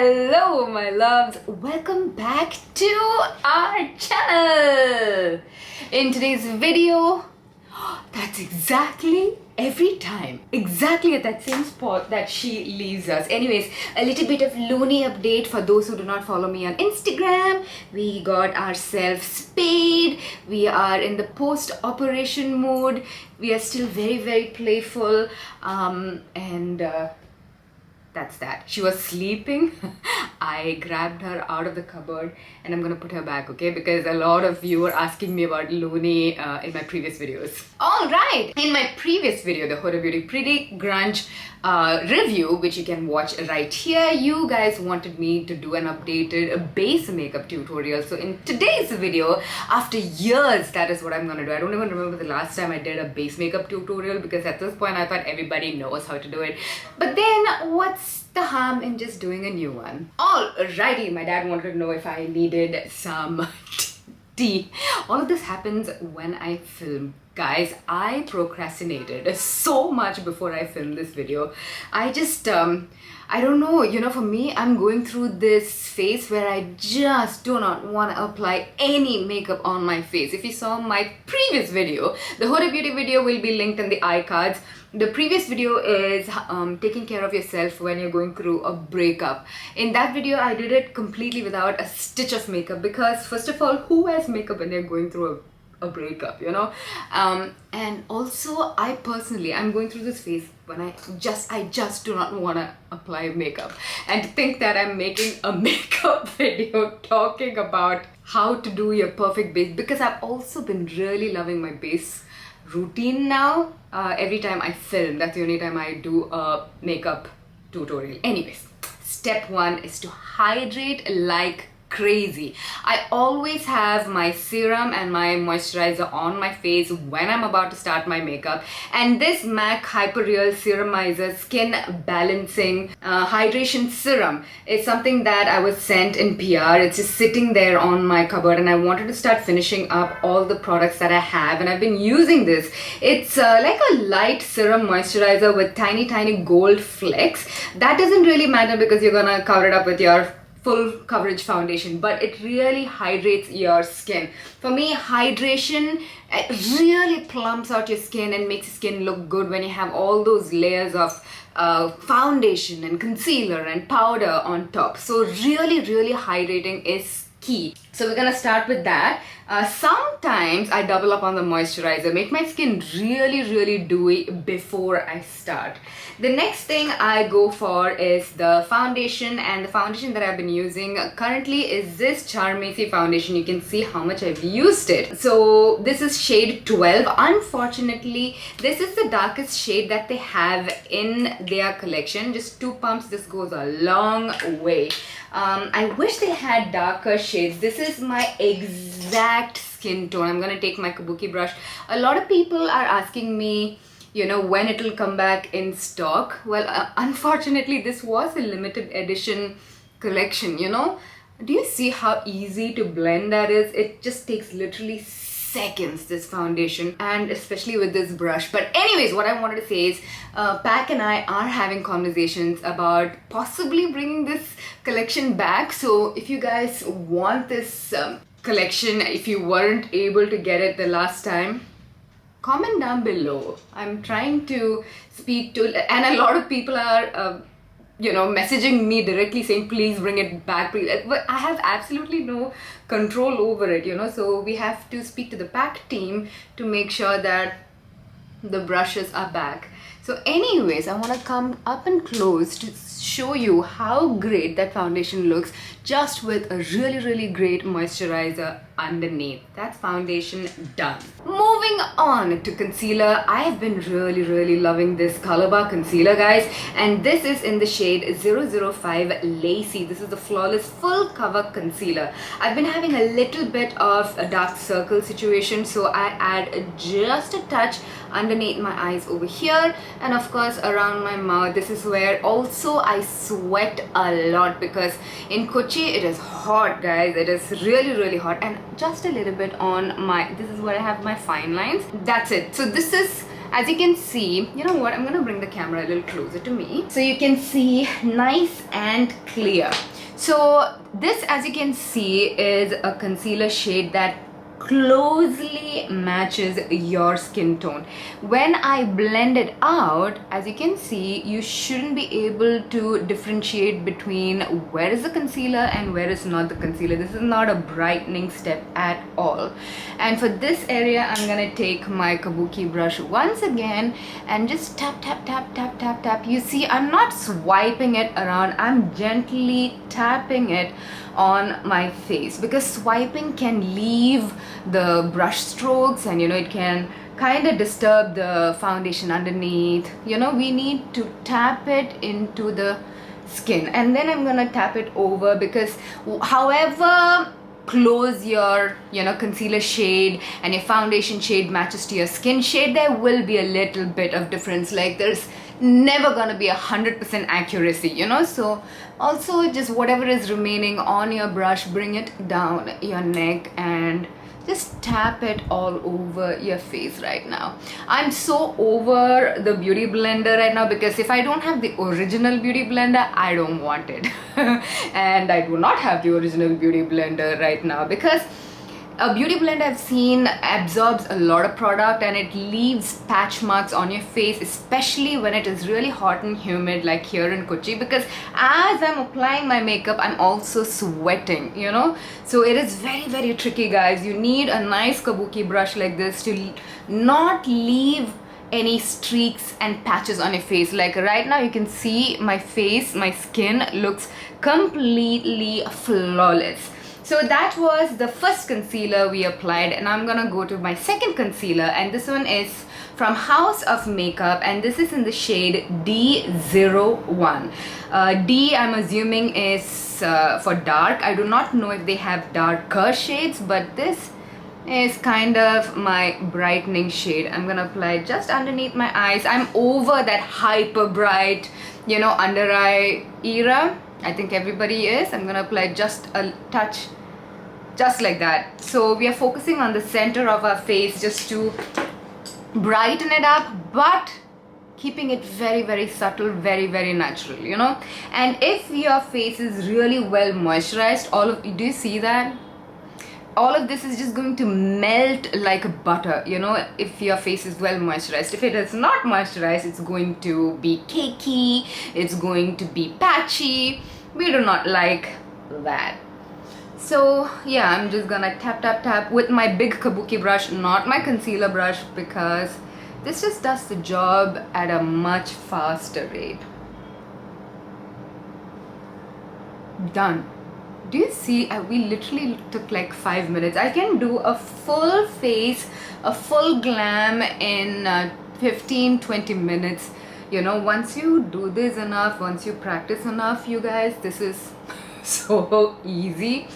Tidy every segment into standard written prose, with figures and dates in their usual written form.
Hello my loves, welcome back to our channel. In today's video, that's exactly every time, exactly at that same spot that she leaves us. Anyways, a little bit of loony update for those who do not follow me on Instagram. We got ourselves spayed. We are in the post-operation mode. We are still very playful, that's that. She was sleeping. I grabbed her out of the cupboard and I'm gonna put her back, okay? Because a lot of you were asking me about Looney in my previous videos. Alright, in my previous video, the Huda Beauty Pretty Grunge review, which you can watch right here, you guys wanted me to do an updated base makeup tutorial. So in today's video, after years, that is what I'm gonna do. I don't even remember the last time I did a base makeup tutorial because at this point I thought everybody knows how to do it. But then what's the harm in just doing a new one? Alrighty, my dad wanted to know if I needed some tea. All of this happens when I film. Guys, I procrastinated so much before I filmed this video. I just, I don't know, you know, for me, I'm going through this phase where I just do not want to apply any makeup on my face. If you saw my previous video, the Huda Beauty video will be linked in the iCards. The previous video is taking care of yourself when you're going through a breakup. In that video, I did it completely without a stitch of makeup because first of all, who wears makeup when they're going through a breakup, you know? And also, I personally, I'm going through this phase when I just do not want to apply makeup. And to think that I'm making a makeup video talking about how to do your perfect base, because I've also been really loving my base routine now. Every time I film, that's the only time I do a makeup tutorial. Anyways, step one is to hydrate like crazy. I always have my serum and my moisturizer on my face when I'm about to start my makeup, and this MAC Hyper Real Serumizer Skin Balancing Hydration Serum is something that I was sent in PR. It's just sitting there on my cupboard and I wanted to start finishing up all the products that I have, and I've been using this. It's like a light serum moisturizer with tiny gold flecks. That doesn't really matter because you're gonna cover it up with your full coverage foundation, but it really hydrates your skin. For me, hydration really plumps out your skin and makes your skin look good when you have all those layers of foundation and concealer and powder on top. So really hydrating is key. So we're gonna start with that. Sometimes I double up on the moisturizer, make my skin really dewy before I start. The next thing I go for is the foundation, and the foundation that I've been using currently is this Charmacy foundation. You can see how much I've used it. So this is shade 12. Unfortunately, this is the darkest shade that they have in their collection. Just 2 pumps, this goes a long way. I wish they had darker shades. This is my exact skin tone. I'm gonna take my kabuki brush. A lot of people are asking me, you know, when it'll come back in stock. Well, unfortunately, this was a limited edition collection, you know. Do you see how easy to blend that is? It just takes literally seconds, this foundation, and especially with this brush. But anyways, what I wanted to say is Pac and I are having conversations about possibly bringing this collection back. So if you guys want this collection, if you weren't able to get it the last time, comment down below. I'm trying to speak to, and a lot of people are you know, messaging me directly saying please bring it back, please. But I have absolutely no control over it, you know, so we have to speak to the PAC team to make sure that the brushes are back. So anyways, I want to come up and close to show you how great that foundation looks just with a really great moisturizer underneath. That's foundation done. Moving on to concealer, I have been really loving this Color Bar concealer, guys, and this is in the shade 005 Lacy. This is the Flawless Full Cover Concealer. I've been having a little bit of a dark circle situation, so I add just a touch underneath my eyes over here, and of course around my mouth. This is where also I sweat a lot because in Kochi it is hot, guys. It is really hot, and just a little bit on my, this is where I have my fine lines. That's it. So this is, as you can see, you know what, I'm gonna bring the camera a little closer to me so you can see nice and clear. So this, as you can see, is a concealer shade that closely matches your skin tone. When I blend it out, as you can see, you shouldn't be able to differentiate between where is the concealer and where is not the concealer. This is not a brightening step at all. And for this area, I'm gonna take my kabuki brush once again and just tap tap tap tap tap tap. You see, I'm not swiping it around, I'm gently tapping it on my face, because swiping can leave the brush strokes and it can kind of disturb the foundation underneath. We need to tap it into the skin, and then I'm gonna tap it over, because however close your concealer shade and your foundation shade matches to your skin shade, there will be a little bit of difference. Like, there's never gonna be 100% accuracy, so also just whatever is remaining on your brush, bring it down your neck and just tap it all over your face right now. I'm so over the beauty blender right now, because if I don't have the original beauty blender, I don't want it. And I do not have the original beauty blender right now, because a beauty blender I've seen absorbs a lot of product and it leaves patch marks on your face, especially when it is really hot and humid like here in Kochi, because as I'm applying my makeup, I'm also sweating, so it is very, very tricky, guys. You need a nice kabuki brush like this to not leave any streaks and patches on your face. Like right now, you can see my face, my skin looks completely flawless. So that was the first concealer we applied, and I'm gonna go to my second concealer, and this one is from House of Makeup, and this is in the shade D01. D, I'm assuming, is for dark. I do not know if they have darker shades, but this is kind of my brightening shade. I'm gonna apply it just underneath my eyes. I'm over that hyper bright, under eye era. I think everybody is. I'm gonna apply just a touch, just like that. So we are focusing on the center of our face just to brighten it up, but keeping it very, very subtle, very, very natural, And if your face is really well moisturized, do you see that? All of this is just going to melt like butter, if your face is well moisturized. If it is not moisturized, it's going to be cakey, it's going to be patchy. We do not like that. So yeah, I'm just gonna tap tap tap with my big kabuki brush, not my concealer brush, because this just does the job at a much faster rate. Done. Do you see? We literally took like 5 minutes. I can do a full face, a full glam in 15-20 minutes. Once you do this enough, once you practice enough, you guys, this is so easy.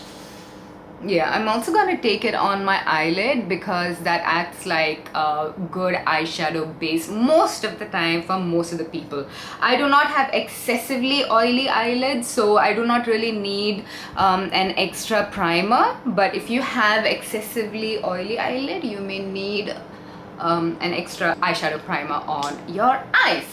Yeah, I'm also gonna take it on my eyelid, because that acts like a good eyeshadow base most of the time for most of the people. I do not have excessively oily eyelids, so I do not really need an extra primer. But if you have excessively oily eyelid, you may need an extra eyeshadow primer on your eyes.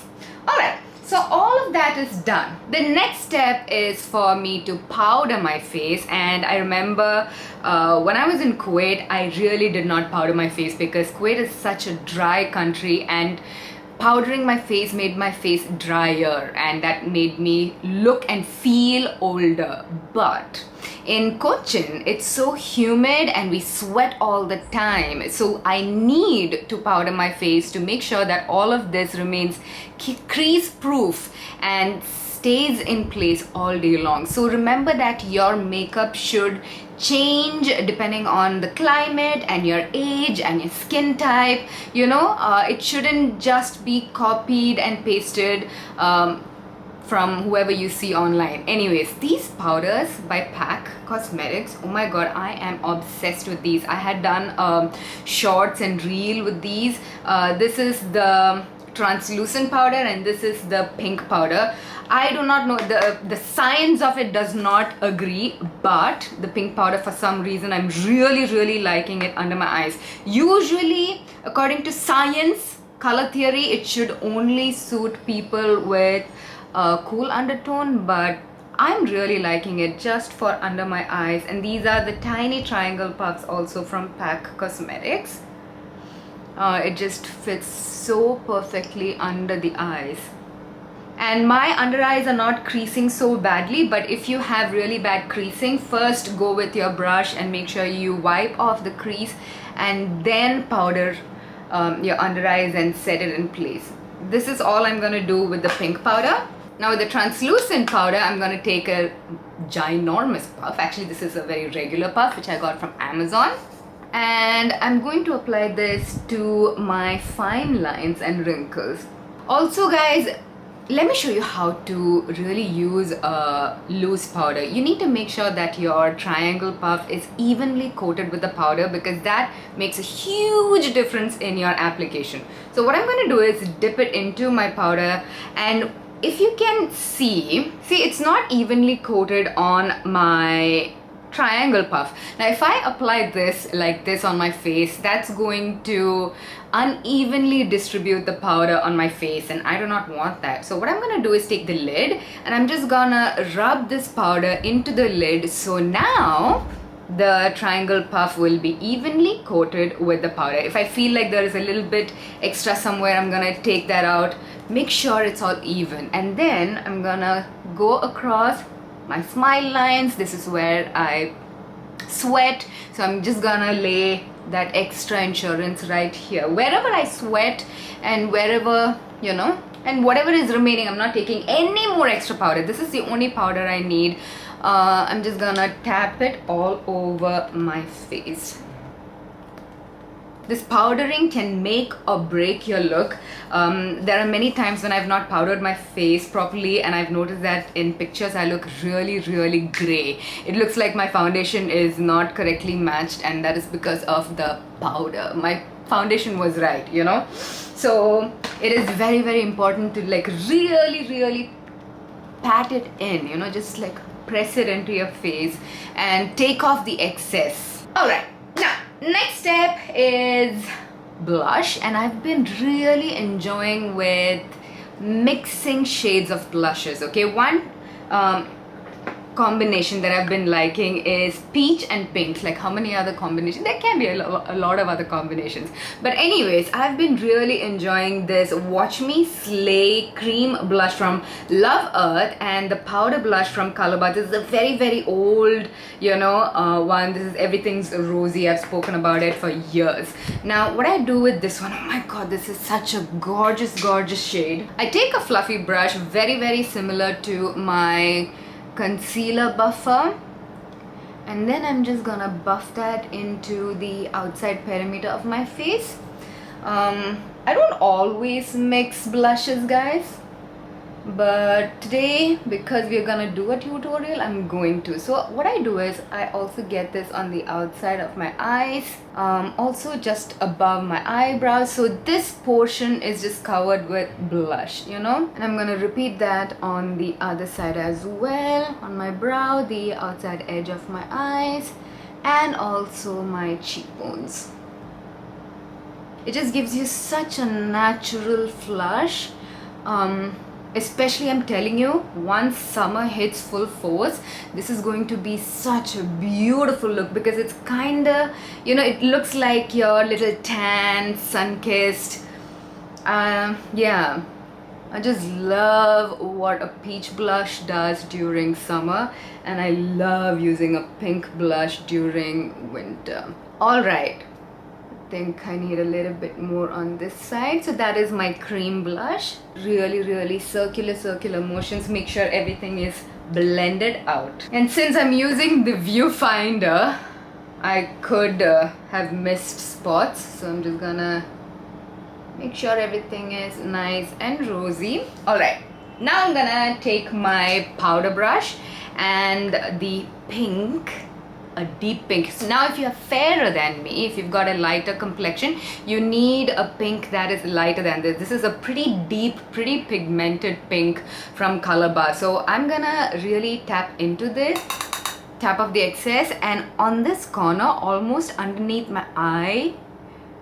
Alright, so all of that is done. The next step is for me to powder my face, and I remember when I was in Kuwait, I really did not powder my face, because Kuwait is such a dry country, and powdering my face made my face drier, and that made me look and feel older. But in Cochin, it's so humid and we sweat all the time, so I need to powder my face to make sure that all of this remains crease proof and stays in place all day long. So remember that your makeup should change depending on the climate and your age and your skin type. It shouldn't just be copied and pasted from whoever you see online. Anyways, these powders by PAC Cosmetics, oh my god, I am obsessed with these. I had done shorts and reel with these. This is the translucent powder and this is the pink powder. I do not know, the science of it does not agree, but the pink powder, for some reason, I'm really liking it under my eyes. Usually, according to science, color theory, it should only suit people with a cool undertone, but I'm really liking it just for under my eyes. And these are the tiny triangle puffs also from PAC Cosmetics. It just fits so perfectly under the eyes. And my under eyes are not creasing so badly, but if you have really bad creasing, first go with your brush and make sure you wipe off the crease and then powder your under eyes and set it in place. This is all I'm gonna do with the pink powder. Now with the translucent powder, I'm gonna take a ginormous puff. Actually, this is a very regular puff which I got from Amazon. And I'm going to apply this to my fine lines and wrinkles. Also guys, let me show you how to really use a loose powder. You need to make sure that your triangle puff is evenly coated with the powder, because that makes a huge difference in your application. So what I'm going to do is dip it into my powder, and if you can see it's not evenly coated on my triangle puff. Now if I apply this like this on my face, that's going to unevenly distribute the powder on my face, and I do not want that. So what I'm gonna do is take the lid and I'm just gonna rub this powder into the lid. So now the triangle puff will be evenly coated with the powder. If I feel like there is a little bit extra somewhere, I'm gonna take that out, make sure it's all even, and then I'm gonna go across my smile lines. This is where I sweat, so I'm just gonna lay that extra insurance right here wherever I sweat, and wherever, you know, and whatever is remaining, I'm not taking any more extra powder. This is the only powder I need. I'm just gonna tap it all over my face. This powdering can make or break your look. There are many times when I've not powdered my face properly, and I've noticed that in pictures I look really, really gray. It looks like my foundation is not correctly matched, and that is because of the powder. My foundation was right, you know. So it is very, very important to like really, really pat it in, you know, just like press it into your face and take off the excess. All right, now next step is blush, and I've been really enjoying with mixing shades of blushes. Okay, one combination that I've been liking is peach and pink. Like, how many other combinations? There can be a lot of other combinations, but anyways, I've been really enjoying this Watch Me Slay cream blush from Love Earth, and the powder blush from Colorbar. This is a very, very old, you know, one. This is Everything's Rosy. I've spoken about it for years. Now what I do with this one, oh my god, this is such a gorgeous, gorgeous shade. I take a fluffy brush, very, very similar to my concealer buffer, and then I'm just gonna buff that into the outside perimeter of my face. I don't always mix blushes, guys, but today, because we're gonna do a tutorial, I'm going to. So what I do is I also get this on the outside of my eyes, also just above my eyebrows, so this portion is just covered with blush, you know, and I'm gonna repeat that on the other side as well, on my brow, the outside edge of my eyes, and also my cheekbones. It just gives you such a natural flush. Especially, I'm telling you, once summer hits full force, this is going to be such a beautiful look, because it's kinda, you know, it looks like your little tan, sun-kissed. Yeah, I just love what a peach blush does during summer, and I love using a pink blush during winter. All right, I think I need a little bit more on this side. So that is my cream blush. Really, really circular motions. Make sure everything is blended out. And since I'm using the viewfinder, I could have missed spots. So I'm just gonna make sure everything is nice and rosy. All right, now I'm gonna take my powder brush and the pink, a deep pink. So now if you're fairer than me, if you've got a lighter complexion, you need a pink that is lighter than this. This is a pretty deep, pretty pigmented pink from Colorbar. So I'm gonna really tap into this, tap off the excess, and on this corner, almost underneath my eye,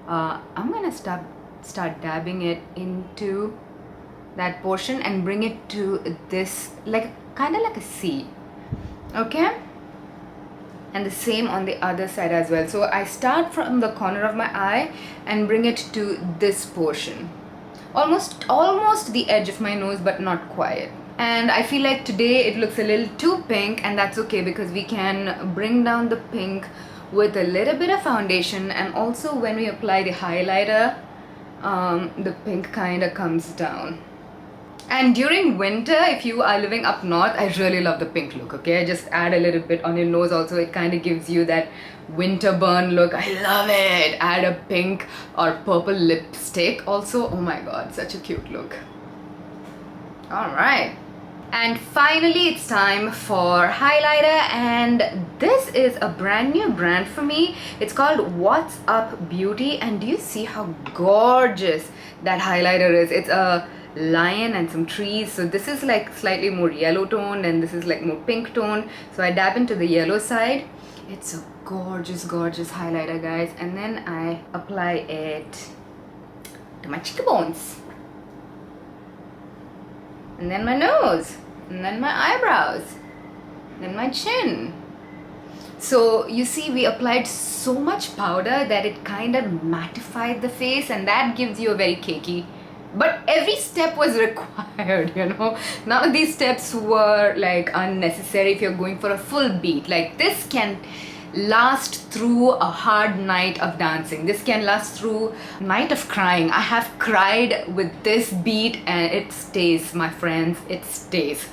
I'm gonna start dabbing it into that portion and bring it to this, like kind of like a C. Okay, and the same on the other side as well. So I start from the corner of my eye and bring it to this portion, almost the edge of my nose, but not quite. And I feel like today it looks a little too pink, and that's okay because we can bring down the pink with a little bit of foundation, and also when we apply the highlighter, the pink kind of comes down. And during winter, if you are living up north, I really love the pink look, okay? Just add a little bit on your nose also. It kind of gives you that winter burn look. I love it. Add a pink or purple lipstick also. Oh my god, such a cute look. Alright. And finally, it's time for highlighter, and this is a brand new brand for me. It's called What's Up Beauty, and do you see how gorgeous that highlighter is? It's a lion and some trees, so this is like slightly more yellow toned and this is like more pink toned, so I dab into the yellow side. It's a gorgeous highlighter, guys, and then I apply it to my cheekbones, and then my nose, and then my eyebrows, then my chin. So you see, we applied so much powder that it kind of mattified the face, and that gives you a very cakey, but every step was required, you know. None of these steps were like unnecessary if you're going for a full beat. Like, this can last through a hard night of dancing. This can last through a night of crying. I have cried with this beat and it stays, my friends, it stays.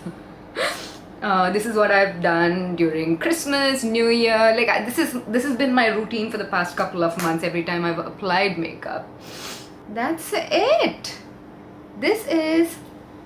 This is what I've done during Christmas, New Year. Like, this has been my routine for the past couple of months every time I've applied makeup. That's it. This is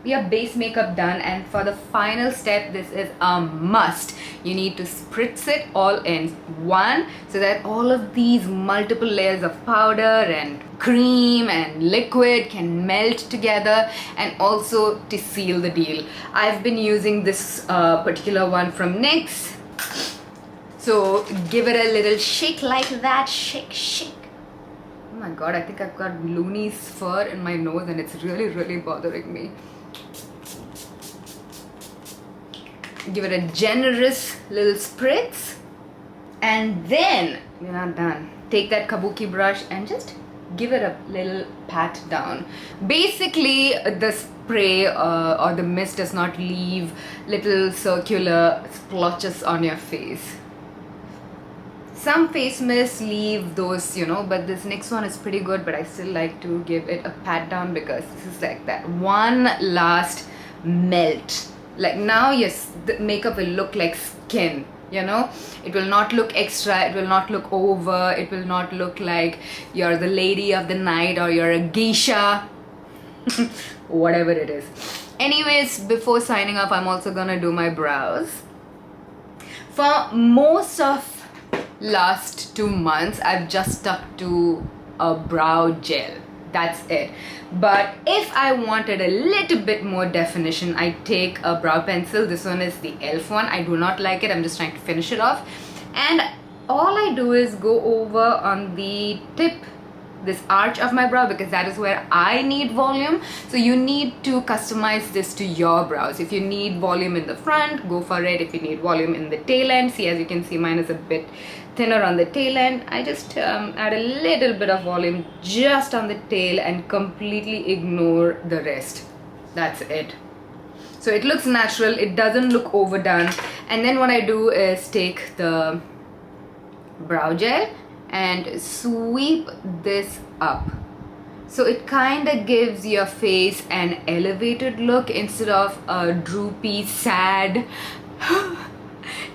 your base makeup done, and for the final step, this is a must. You need to spritz it all in one so that all of these multiple layers of powder and cream and liquid can melt together, and also to seal the deal. I've been using this particular one from NYX, so give it a little shake like that. Shake. Oh my god, I think I've got Looney's fur in my nose and it's really bothering me. Give it a generous little spritz, and then we're not done. Take that kabuki brush and just give it a little pat down. Basically, the spray or the mist does not leave little circular splotches on your face. Some face mists leave those, you know, but this next one is pretty good, but I still like to give it a pat down because this is like that one last melt. Like, now yes, the makeup will look like skin, you know. It will not look extra, it will not look over, it will not look like you're the lady of the night or you're a geisha. Whatever it is. Anyways, before signing off, I'm also gonna do my brows. For most of last 2 months, I've just stuck to a brow gel. That's it. But if I wanted a little bit more definition, I take a brow pencil. This one is the e.l.f. one. I do not like it. I'm just trying to finish it off. And all I do is go over on the tip, this arch of my brow, because that is where I need volume. So you need to customize this to your brows. If you need volume in the front, go for it. If you need volume in the tail end, see, as you can see, mine is a bit thinner on the tail end. I just add a little bit of volume just on the tail and completely ignore the rest. That's it. So it looks natural, it doesn't look overdone. And then what I do is take the brow gel and sweep this up, so it kind of gives your face an elevated look instead of a droopy, sad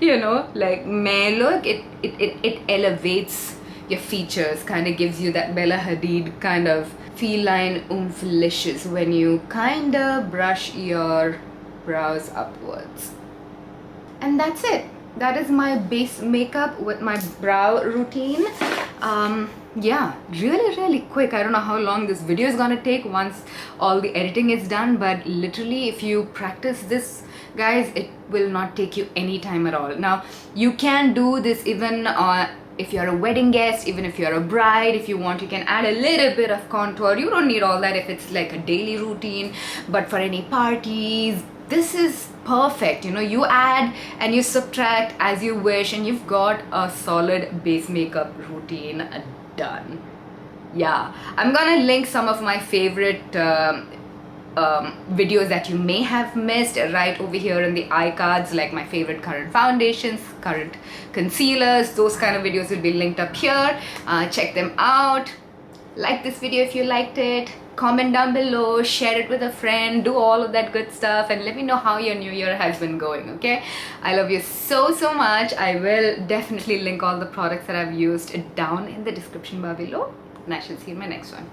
you know, like meh look. It elevates your features, kind of gives you that Bella Hadid kind of feline oomphlicious when you kind of brush your brows upwards. And that's it. That is my base makeup with my brow routine. Yeah, really quick. I don't know how long this video is gonna take once all the editing is done, but literally if you practice this, guys, it will not take you any time at all. Now, you can do this even if you're a wedding guest, even if you're a bride. If you want, you can add a little bit of contour. You don't need all that if it's like a daily routine, but for any parties, this is perfect. You know, you add and you subtract as you wish, and you've got a solid base makeup routine done. Yeah, I'm gonna link some of my favorite videos that you may have missed right over here in the iCards, like my favorite current foundations, current concealers. Those kind of videos will be linked up here. Check them out. Like this video if you liked it, comment down below, share it with a friend, do all of that good stuff, and let me know how your new year has been going. Okay, I love you so much. I will definitely link all the products that I've used down in the description bar below, and I shall see you in my next one.